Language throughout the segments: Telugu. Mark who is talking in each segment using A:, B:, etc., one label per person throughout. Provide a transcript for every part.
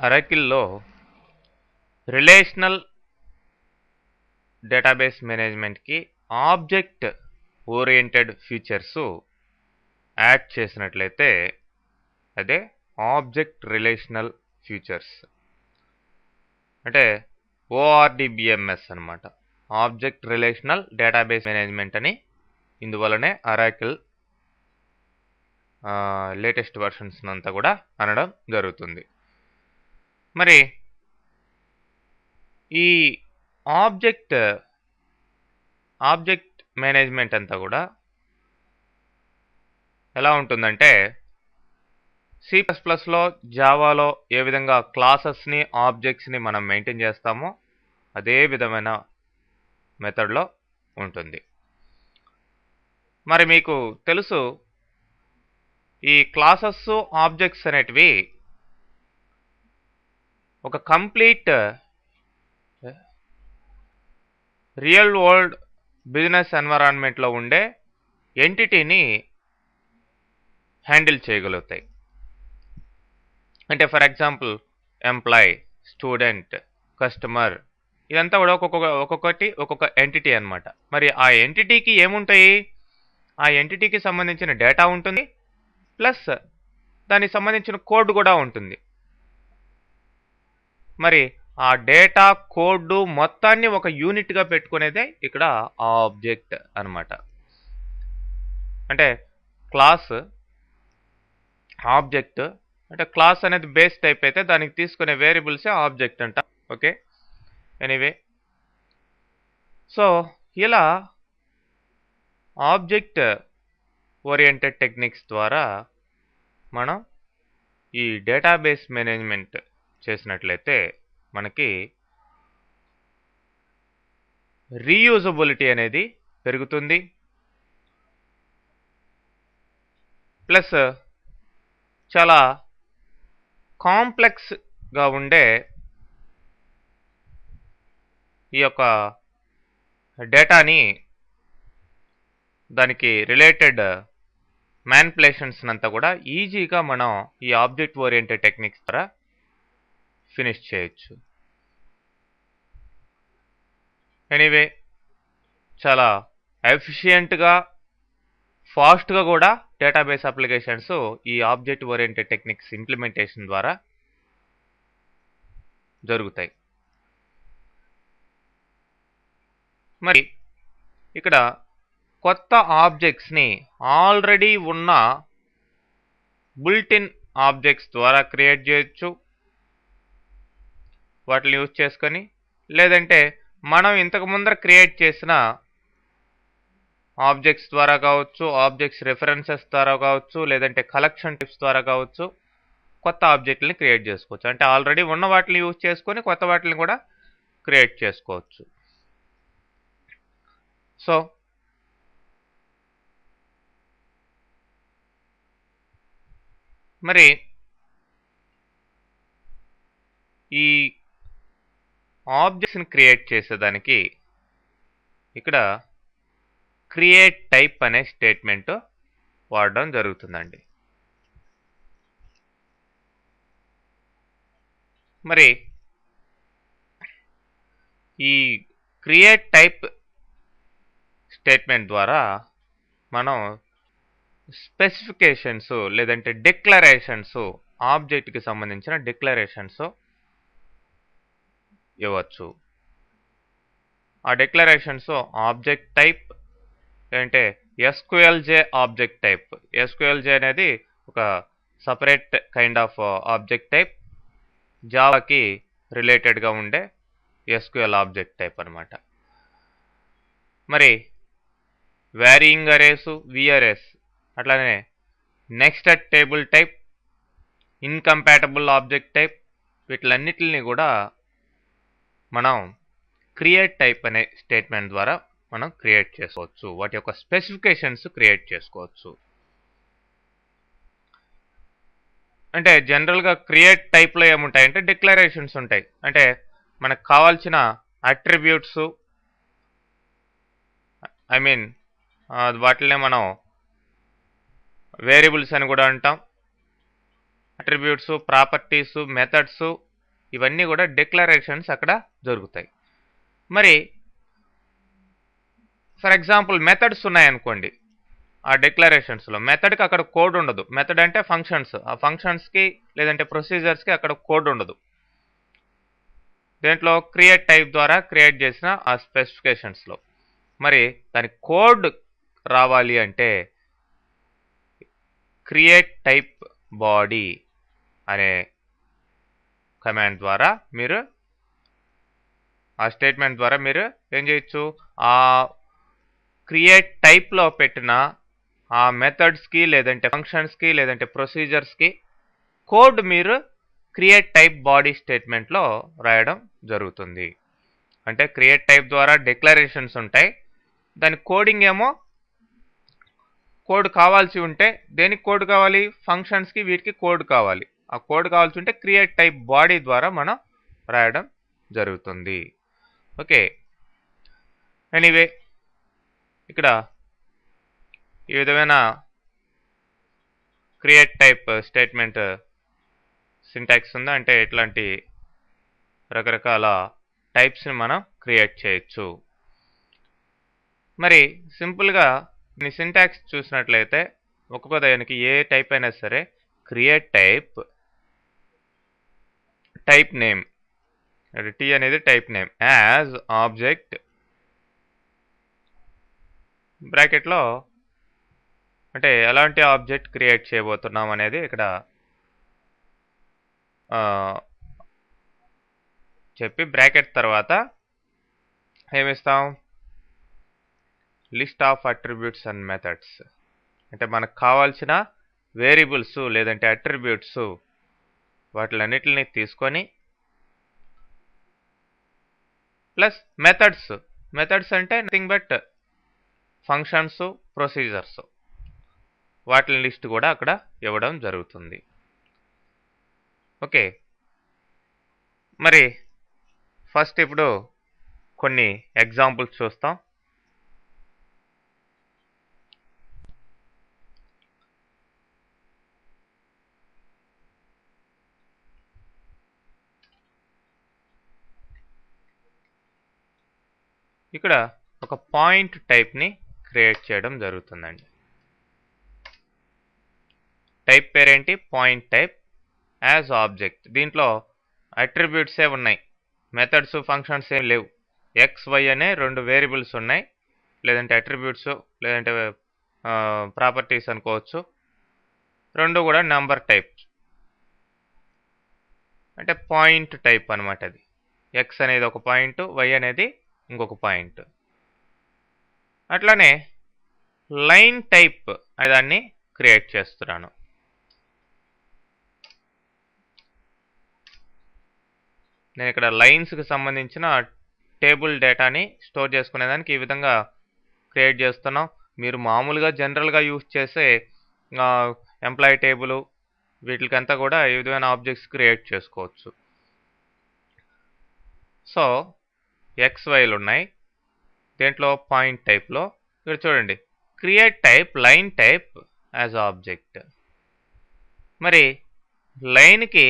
A: అరకిల్లో రిలేషనల్ డేటాబేస్ మేనేజ్మెంట్కి ఆబ్జెక్ట్ ఓరియంటెడ్ ఫీచర్స్ యాడ్ చేసినట్లయితే అదే ఆబ్జెక్ట్ రిలేషనల్ ఫీచర్స్ అంటే ORDBMS అన్నమాట. ఆబ్జెక్ట్ రిలేషనల్ డేటాబేస్ మేనేజ్మెంట్ అని ఇందువల్లనే అరాకిల్ లేటెస్ట్ వర్షన్స్ అంతా కూడా అనడం జరుగుతుంది. మరి ఈ ఆబ్జెక్ట్ మేనేజ్మెంట్ అంతా కూడా ఎలా ఉంటుందంటే C++లో జావాలో ఏ విధంగా క్లాసెస్ని ఆబ్జెక్ట్స్ని మనం మెయింటైన్ చేస్తామో అదే విధమైన మెథడ్లో ఉంటుంది. మరి మీకు తెలుసు ఈ క్లాసెస్ ఆబ్జెక్ట్స్ అనేటివి ఒక కంప్లీట్ రియల్ వరల్డ్ బిజినెస్ ఎన్వైరాన్మెంట్లో ఉండే ఎంటిటీని హ్యాండిల్ చేయగలుగుతాయి. అంటే for example employee, student, customer ఇదంతా కూడా ఒక్కొక్క ఎంటిటీ అన్నమాట. మరి ఆ ఎంటిటీకి ఏముంటాయి? ఆ ఎంటిటీకి సంబంధించిన డేటా ఉంటుంది, ప్లస్ దానికి సంబంధించిన కోడ్ కూడా ఉంటుంది. మరి ఆ డేటా కోడ్ మొత్తాన్ని ఒక యూనిట్గా పెట్టుకునేదే ఇక్కడ ఆబ్జెక్ట్ అన్నమాట. అంటే క్లాస్ ఆబ్జెక్ట్ అంటే క్లాస్ అనేది బేస్ టైప్ అయితే దానికి తీసుకునే వేరియబుల్సే ఆబ్జెక్ట్ అంట. ఓకే, ఎనీవే, సో ఇలా ఆబ్జెక్ట్ ఓరియంటెడ్ టెక్నిక్స్ ద్వారా మనం ఈ డేటాబేస్ మేనేజ్మెంట్ చేసినట్లయితే మనకి రీయూజబిలిటీ అనేది పెరుగుతుంది, ప్లస్ చాలా కాంప్లెక్స్గా ఉండే ఈ యొక్క డేటాని దానికి రిలేటెడ్ మ్యానిపులేషన్స్ అంతా కూడా ఈజీగా మనం ఈ ఆబ్జెక్ట్ ఓరియంటెడ్ టెక్నిక్స్ ద్వారా ఫినిష్ చేయొచ్చు. ఎనీవే, చాలా ఎఫిషియెంట్గా ఫాస్ట్గా కూడా డేటాబేస్ అప్లికేషన్స్ ఈ ఆబ్జెక్ట్ ఓరియంటెడ్ టెక్నిక్స్ ఇంప్లిమెంటేషన్ ద్వారా జరుగుతాయి. మరి ఇక్కడ కొత్త ఆబ్జెక్ట్స్ని ఆల్రెడీ ఉన్న బుల్టిన్ ఆబ్జెక్ట్స్ ద్వారా క్రియేట్ చేయొచ్చు వాటిని యూజ్ చేసుకొని, లేదంటే మనం ఇంతకు ముందర క్రియేట్ చేసిన ఆబ్జెక్ట్స్ ద్వారా కావచ్చు, ఆబ్జెక్ట్స్ రెఫరెన్సెస్ ద్వారా కావచ్చు, లేదంటే కలెక్షన్ టిప్స్ ద్వారా కావచ్చు కొత్త ఆబ్జెక్ట్ని క్రియేట్ చేసుకోవచ్చు. అంటే ఆల్రెడీ ఉన్న వాటిని యూజ్ చేసుకొని కొత్త వాటిని కూడా క్రియేట్ చేసుకోవచ్చు. సో మరి ఈ ఆబ్జెక్ట్స్ని క్రియేట్ చేసేదానికి ఇక్కడ క్రియేట్ టైప్ అనే స్టేట్మెంట్ వాడడం జరుగుతుందండి. మరి ఈ క్రియేట్ టైప్ స్టేట్మెంట్ ద్వారా మనం స్పెసిఫికేషన్స్ లేదంటే డిక్లరేషన్స్ ఆబ్జెక్ట్కి సంబంధించిన డిక్లరేషన్స్ ఇవ్వచ్చు. ఆ డిక్లరేషన్స్ ఆబ్జెక్ట్ టైప్ అంటే SQLJ ఆబ్జెక్ట్ టైప్. SQLJ అనేది ఒక separate kind of object type, జావాకి రిలేటెడ్గా ఉండే SQL ఆబ్జెక్ట్ టైప్ అనమాట. మరి వ్యారియింగ్ అరేస్, VArrays, అట్లానే nested table type, incompatible object type, వీటిలన్నిటిని కూడా మనం క్రియేట్ టైప్ అనే స్టేట్మెంట్ ద్వారా మనం క్రియేట్ చేసుకోవచ్చు. వాటి యొక్క స్పెసిఫికేషన్స్ క్రియేట్ చేసుకోవచ్చు. అంటే జనరల్గా క్రియేట్ టైప్లో ఏముంటాయంటే డిక్లరేషన్స్ ఉంటాయి. అంటే మనకు కావాల్సిన అట్రిబ్యూట్స్, వాటినే మనం వేరియబుల్స్ అని కూడా అంటాం. అట్రిబ్యూట్స్, ప్రాపర్టీస్, మెథడ్స్, ఇవన్నీ కూడా డిక్లరేషన్స్ అక్కడ జరుగుతాయి. మరి ఫర్ ఎగ్జాంపుల్ మెథడ్స్ ఉన్నాయనుకోండి, ఆ డిక్లరేషన్స్లో మెథడ్కి అక్కడ కోడ్ ఉండదు. మెథడ్ అంటే ఫంక్షన్స్, ఆ ఫంక్షన్స్కి లేదంటే ప్రొసీజర్స్కి అక్కడ కోడ్ ఉండదు. దేంట్లో క్రియేట్ టైప్ ద్వారా క్రియేట్ చేసిన ఆ స్పెసిఫికేషన్స్లో. మరి దానికి కోడ్ రావాలి అంటే క్రియేట్ టైప్ బాడీ అనే కమాండ్ ద్వారా మీరు, ఆ స్టేట్మెంట్ ద్వారా మీరు ఏం చేయొచ్చు, ఆ క్రియేట్ టైప్లో పెట్టిన ఆ మెథడ్స్కి లేదంటే ఫంక్షన్స్కి లేదంటే ప్రొసీజర్స్కి కోడ్ మీరు క్రియేట్ టైప్ బాడీ స్టేట్మెంట్లో రాయడం జరుగుతుంది. అంటే క్రియేట్ టైప్ ద్వారా డిక్లరేషన్స్ ఉంటాయి, దాని కోడింగ్ ఏమో కోడ్ కావాల్సి ఉంటే, దేనికి కోడ్ కావాలి, ఫంక్షన్స్కి వీటికి కోడ్ కావాలి. ఆ కోడ్ కావాల్సి ఉంటే క్రియేట్ టైప్ బాడీ ద్వారా మనం రాయడం జరుగుతుంది. ఓకే, ఎనీవే ఇక్కడ ఈ విధమైన క్రియేట్ టైప్ స్టేట్మెంట్ సింటాక్స్ ఉందా అంటే ఇట్లాంటి రకరకాల టైప్స్ని మనం క్రియేట్ చేయొచ్చు. మరి సింపుల్గా ఈ సింటాక్స్ చూసినట్లయితే ఒక్కొక్క దానికి ఏ టైప్ అయినా సరే create type, type name, T అనేది టైప్ నేమ్, యాజ్ ఆబ్జెక్ట్ బ్రాకెట్లో అంటే ఎలాంటి ఆబ్జెక్ట్ క్రియేట్ చేయబోతున్నాం అనేది ఇక్కడ చెప్పి బ్రాకెట్ తర్వాత ఏమిస్తాం, list of attributes and methods, అంటే మనకు కావాల్సిన వేరియబుల్స్ లేదంటే అట్రిబ్యూట్స్ వాటిలన్నిటిని తీసుకొని ప్లస్ మెథడ్స్, మెథడ్స్ అంటే నథింగ్ బట్ ఫంక్షన్స్, ప్రొసీజర్స్, వాటి లిస్ట్ కూడా అక్కడ ఇవ్వడం జరుగుతుంది. ఓకే, మరి ఫస్ట్ ఇప్పుడు కొన్ని ఎగ్జాంపుల్స్ చూస్తాం. ఇక్కడ ఒక పాయింట్ టైప్ని క్రియేట్ చేయడం జరుగుతుందండి. టైప్ పేరేంటి, పాయింట్ టైప్, యాజ్ ఆబ్జెక్ట్. దీంట్లో అట్రిబ్యూట్సే ఉన్నాయి, మెథడ్స్ ఫంక్షన్స్ ఏం లేవు. ఎక్స్ వై అనే రెండు వేరియబుల్స్ ఉన్నాయి, లేదంటే అట్రిబ్యూట్స్ లేదంటే ప్రాపర్టీస్ అనుకోవచ్చు. రెండు కూడా నంబర్ టైప్, అంటే పాయింట్ టైప్ అనమాట. అది ఎక్స్ అనేది ఒక పాయింట్, వై అనేది ఇంకొక పాయింట్. అట్లానే లైన్ టైప్ అనే దాన్ని క్రియేట్ చేస్తున్నాను. నేను ఇక్కడ లైన్స్కి సంబంధించిన టేబుల్ డేటాని స్టోర్ చేసుకునేదానికి ఈ విధంగా క్రియేట్ చేస్తున్నాం. మీరు మామూలుగా జనరల్గా యూజ్ చేసే ఎంప్లాయీ టేబుల్ వీటికంతా కూడా ఈ విధమైన ఆబ్జెక్ట్స్ క్రియేట్ చేసుకోవచ్చు. సో ఎక్స్వైలు ఉన్నాయి దేంట్లో, పాయింట్ టైప్లో. ఇక్కడ చూడండి, create type line type as object. మరి లైన్కి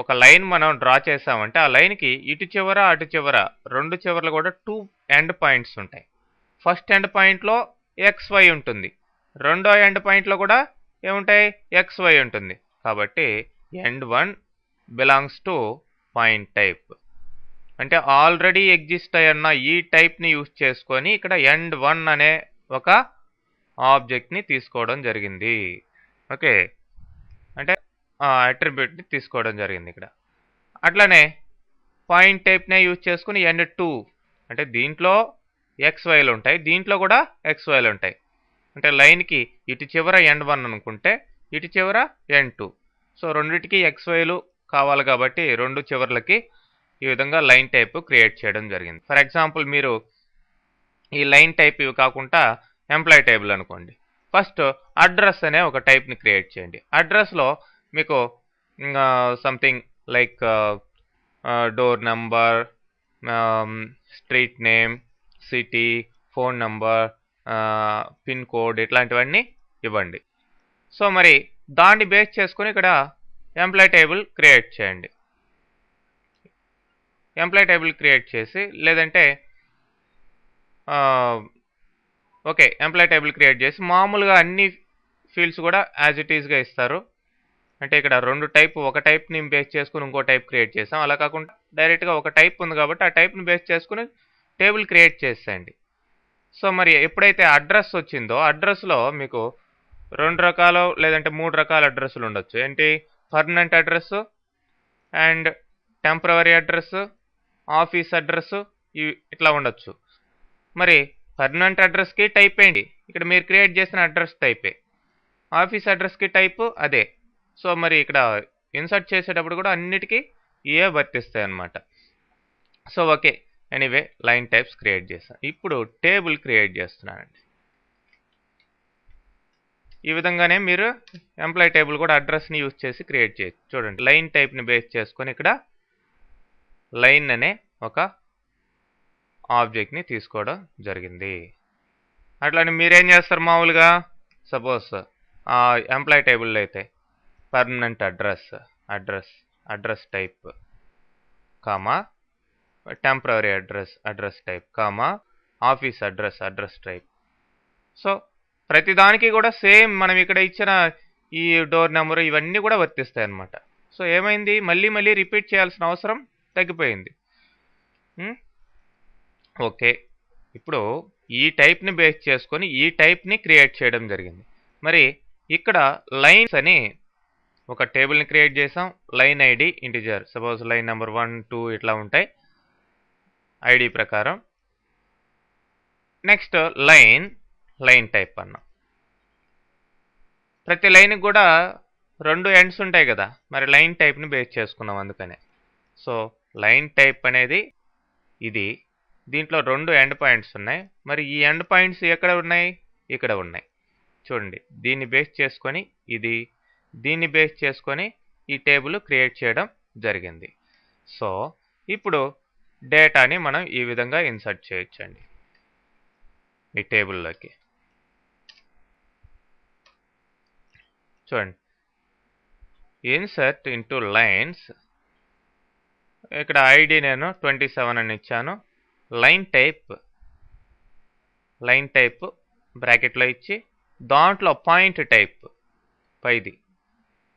A: ఒక లైన్ మనం డ్రా చేసామంటే ఆ లైన్కి ఇటు చివర అటు చివర రెండు చివర్లు కూడా 2 ఎండ్ పాయింట్స్ ఉంటాయి. ఫస్ట్ ఎండ్ పాయింట్లో XY ఉంటుంది, రెండో ఎండ్ పాయింట్లో కూడా ఏముంటాయి, XY ఉంటుంది. కాబట్టి end 1 belongs to point type. అంటే ఆల్రెడీ ఎగ్జిస్ట్ అయ్యన్న ఈ టైప్ని యూజ్ చేసుకొని ఇక్కడ ఎండ్ 1 అనే ఒక ఆబ్జెక్ట్ని తీసుకోవడం జరిగింది. ఓకే, అంటే అట్రిబ్యూట్ని తీసుకోవడం జరిగింది ఇక్కడ. అట్లనే పాయింట్ టైప్నే యూజ్ చేసుకుని ఎండ్ 2, అంటే దీంట్లో XYలు ఉంటాయి, దీంట్లో కూడా XYలు ఉంటాయి. అంటే లైన్కి ఇటు చివర ఎండ్ 1 అనుకుంటే ఇటు చివర ఎండ్ 2. సో రెండింటికి XYలు కావాలి కాబట్టి రెండు చివర్లకి ఈ విధంగా లైన్ టైప్ క్రియేట్ చేయడం జరిగింది. ఫర్ ఎగ్జాంపుల్ మీరు ఈ లైన్ టైప్ ఇవి కాకుండా ఎంప్లాయీ టేబుల్ అనుకోండి. ఫస్ట్ అడ్రస్ అనే ఒక టైప్ని క్రియేట్ చేయండి. అడ్రస్లో మీకు something like door number, street name, city, phone number, pin code ఇట్లాంటివన్నీ ఇవ్వండి. సో మరి దాన్ని బేస్ చేసుకొని ఇక్కడ ఎంప్లాయీ టేబుల్ క్రియేట్ చేయండి. ఎంప్లాయ్ టేబుల్ క్రియేట్ చేసి, లేదంటే ఓకే ఎంప్లాయ్ టేబుల్ క్రియేట్ చేసి మామూలుగా అన్ని ఫీల్డ్స్ కూడా యాజ్ ఇట్ ఈస్గా ఇస్తారు. అంటే ఇక్కడ రెండు టైప్, ఒక టైప్ని బేస్ చేసుకుని ఇంకో టైప్ క్రియేట్ చేసాం. అలా కాకుండా డైరెక్ట్గా ఒక టైప్ ఉంది కాబట్టి ఆ టైప్ని బేస్ చేసుకుని టేబుల్ క్రియేట్ చేసేయండి. సో మరి ఎప్పుడైతే అడ్రస్ వచ్చిందో అడ్రస్లో మీకు 2 రకాలు లేదంటే 3 రకాల అడ్రస్లు ఉండొచ్చు. ఏంటి, permanent address and temporary address, office address, ఇవి ఇట్లా ఉండొచ్చు. మరి పర్మనెంట్ అడ్రస్కి టైప్ ఏంటి, ఇక్కడ మీరు క్రియేట్ చేసిన అడ్రస్ టైపే. ఆఫీస్ అడ్రస్కి టైపు అదే. సో మరి ఇక్కడ ఇన్సర్ట్ చేసేటప్పుడు కూడా అన్నిటికీ ఏ వర్తిస్తాయి అన్నమాట. So okay, anyway line types create చేస్తాను. ఇప్పుడు టేబుల్ క్రియేట్ చేస్తున్నానండి. ఈ విధంగానే మీరు ఎంప్లాయ్ టేబుల్ కూడా అడ్రస్ని యూజ్ చేసి క్రియేట్ చేయొచ్చు. చూడండి, లైన్ టైప్ని బేస్ చేసుకొని ఇక్కడ లైన్ అనే ఒక ఆబ్జెక్ట్ని తీసుకోవడం జరిగింది. అట్లానే మీరేం చేస్తారు, మామూలుగా సపోజ్ ఎంప్లాయ్ టేబుల్లో అయితే permanent address type comma temporary address type comma office address type. So ప్రతిదానికి కూడా సేమ్ మనం ఇక్కడ ఇచ్చిన ఈ డోర్ నెంబరు ఇవన్నీ కూడా వర్తిస్తాయి అన్నమాట. సో ఏమైంది, మళ్ళీ రిపీట్ చేయాల్సిన అవసరం తగ్గిపోయింది. ఓకే, ఇప్పుడు ఈ టైప్ని బేస్ చేసుకొని ఈ టైప్ని క్రియేట్ చేయడం జరిగింది. మరి ఇక్కడ లైన్స్ అని ఒక టేబుల్ని క్రియేట్ చేసాం. Line ID integer, suppose line number 1, 2 ఇట్లా ఉంటాయి ఐడి ప్రకారం. నెక్స్ట్ లైన్ టైప్ అన్నాం. ప్రతి లైన్కి కూడా 2 ఎండ్స్ ఉంటాయి కదా, మరి లైన్ టైప్ని బేస్ చేసుకున్నాం అందుకనే. సో లైన్ టైప్ అనేది ఇది, దీంట్లో 2 ఎండ్ పాయింట్స్ ఉన్నాయి. మరి ఈ ఎండ్ పాయింట్స్ ఎక్కడ ఉన్నాయి, ఇక్కడ ఉన్నాయి. చూడండి, దీన్ని బేస్ చేసుకొని దీన్ని బేస్ చేసుకొని ఈ టేబుల్ క్రియేట్ చేయడం జరిగింది. సో ఇప్పుడు డేటాని మనం ఈ విధంగా ఇన్సర్ట్ చేయొచ్చండి ఈ టేబుల్లోకి. చూడండి, ఇన్సర్ట్ ఇంటూ లైన్స్. ఇక్కడ ఐడి నేను 27 అని ఇచ్చాను. లైన్ టైప్ బ్రాకెట్లో ఇచ్చి దాంట్లో పాయింట్ టైప్ పైది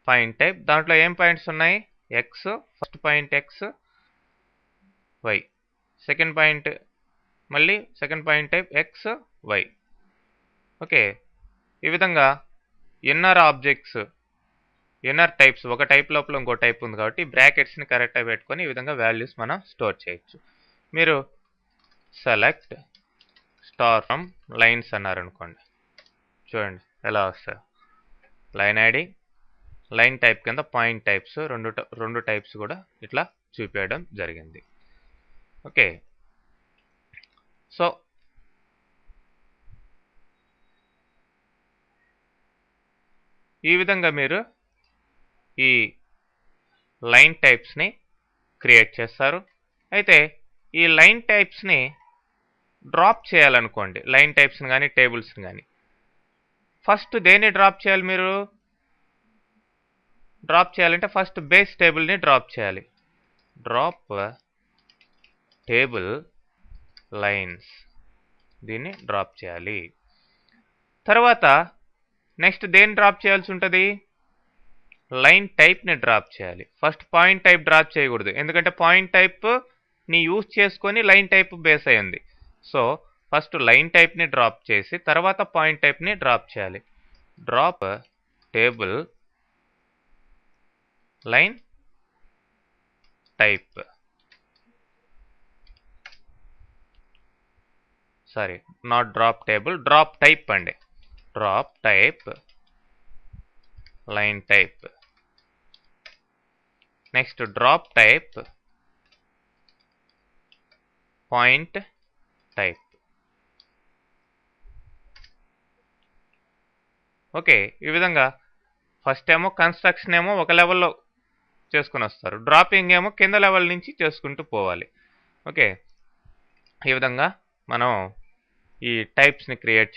A: పాయింట్ టైప్. దాంట్లో ఏం పాయింట్స్ ఉన్నాయి, x, first point x, y, second point మళ్ళీ second point type x, y. Okay, ఈ విధంగా ఇన్నర్ టైప్స్, ఒక టైప్ లోపల ఇంకో టైప్ ఉంది కాబట్టి బ్రాకెట్స్ని కరెక్ట్గా పెట్టుకొని ఈ విధంగా వాల్యూస్ మనం స్టోర్ చేయొచ్చు. మీరు సెలెక్ట్ స్టార్ ఫ్రమ్ లైన్స్ అన్నారనుకోండి, చూడండి ఎలా వస్తాయి. లైన్ ఐడి, లైన్ టైప్ కింద పాయింట్ టైప్స్, రెండు టైప్స్ కూడా ఇట్లా చూపించడం జరిగింది. ఓకే, సో ఈ విధంగా మీరు ఈ లైన్ టైప్స్ని క్రియేట్ చేస్తారు. అయితే ఈ లైన్ టైప్స్ని డ్రాప్ చేయాలనుకోండి, లైన్ టైప్స్ని కానీ టేబుల్స్ని కానీ, ఫస్ట్ దేన్ని డ్రాప్ చేయాలి, మీరు డ్రాప్ చేయాలంటే ఫస్ట్ బేస్ టేబుల్ని డ్రాప్ చేయాలి. డ్రాప్ టేబుల్ లైన్స్, దీన్ని డ్రాప్ చేయాలి. తర్వాత నెక్స్ట్ దేన్ని డ్రాప్ చేయాల్సి ఉంటుంది, లైన్ టైప్ని డ్రాప్ చేయాలి. ఫస్ట్ పాయింట్ టైప్ డ్రాప్ చేయకూడదు, ఎందుకంటే పాయింట్ టైప్ని యూజ్ చేసుకొని లైన్ టైప్ బేస్ అయ్యింది. సో ఫస్ట్ లైన్ టైప్ని డ్రాప్ చేసి తర్వాత పాయింట్ టైప్ని డ్రాప్ చేయాలి. Drop table line type, sorry not drop table, drop type అండి. Drop type line type. Next drop type point type. Okay, ఈ విధంగా ఫస్ట్ ఏమో కన్స్ట్రక్షన్ ఏమో ఒక లెవెల్లో చేసుకుని వస్తారు, డ్రాపింగ్ ఏమో కింద లెవెల్ నుంచి చేసుకుంటూ పోవాలి. ఓకే, ఈ విధంగా మనం ఈ టైప్స్ని క్రియేట్